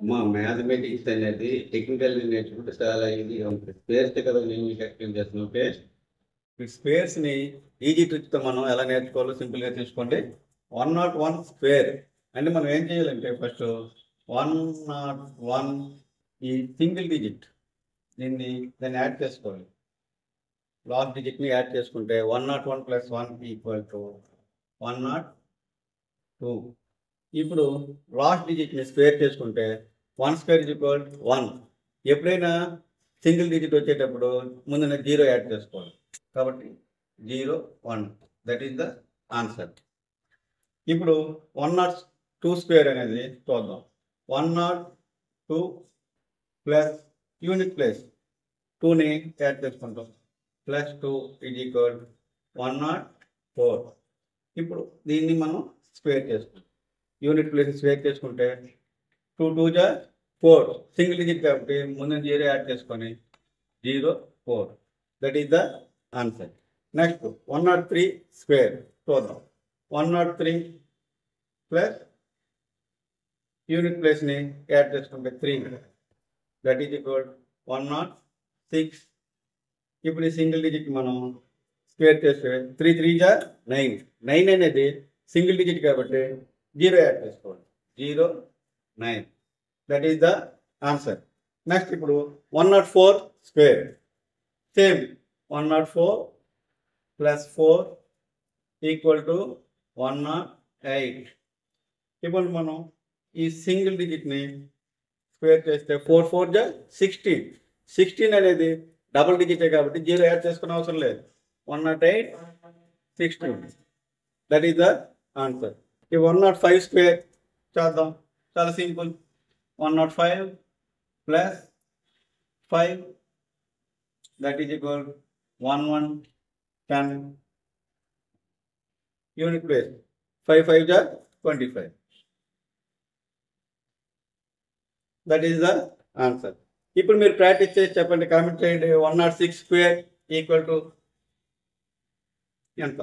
మా మ్యాథమెటిక్స్ అనేది టెక్నికల్ నేర్చుకుంటే చాలా ఈజీగా ఉంటుంది. స్పేర్స్ కదా నేను మీకు ఎక్స్ప్లెయిన్ చేస్తాను. ఓకే, ఈ స్పేర్స్ని ఈజీ ట్రిక్తో మనం ఎలా నేర్చుకోవాలో సింపుల్గా తీసుకోండి. 101 స్క్వేర్ అంటే మనం ఏం చేయాలంటే ఫస్ట్ 101 ఈ సింగిల్ డిజిట్ దాన్ని యాడ్ చేసుకోవాలి. లాస్ట్ డిజిట్ని యాడ్ చేసుకుంటే 101 + 1 = 102. ఇప్పుడు లాస్ట్ డిజిట్ని స్క్వేర్ చేసుకుంటే 1² = 1. ఎప్పుడైనా సింగిల్ డిజిట్ వచ్చేటప్పుడు ముందున 0 యాడ్ చేసుకోవాలి. కాబట్టి 0 1 దట్ ఈస్ ద ఆన్సర్. ఇప్పుడు 102 స్క్వేర్ అనేది చూద్దాం. 102 ప్లస్ యూనిట్ ప్లేస్ 2ని యాడ్ చేసుకుంటాం. +2 = 104. ఇప్పుడు దీన్ని మనం స్క్వేర్ చేసుకుంటాం. యూనిట్ ప్లేస్ స్క్వేర్ చేసుకుంటే 2 2 4 సింగిల్ డిజిట్ కాబట్టి ముందు 0 యాడ్ చేసుకొని 0 4 that is the answer. Next 103 square చూద్దాం. 103 ప్లస్ యూనిట్ ప్లేస్ని యాడ్ చేసుకుంటే 3 దట్ ఈజ్ ఈక్వల్ 106. ఇప్పుడు ఈ సింగిల్ డిజిట్ మనం స్క్వేర్ చేస్తే 3 3 9. 9 అనేది సింగిల్ డిజిట్ కాబట్టి 0 యాడ్ చేసుకోవాలి. 0 9 that is the answer. Next ఇప్పుడు 104 స్క్వేర్ సేమ్ 104 + 4 = 108. ఇప్పుడు మనం ఈ సింగిల్ డిజిట్ని స్క్వేర్ చేస్తే 4 4 16. 16 అనేది డబుల్ డిజిటే కాబట్టి 0 యాడ్ చేసుకునే అవసరం లేదు. 108 16 దట్ ఈస్ ద ఆన్సర్. ఈ 105 స్క్వేర్ చేద్దాం. చాలా simple. 105 + 5 that is equal 1110. Unit place 5 5 25 that is the answer. ఇప్పుడు మీరు ప్రాక్టీస్ చేసి చెప్పండి, కామెంట్ చేయండి. 106 స్క్వేర్ = ఎంత?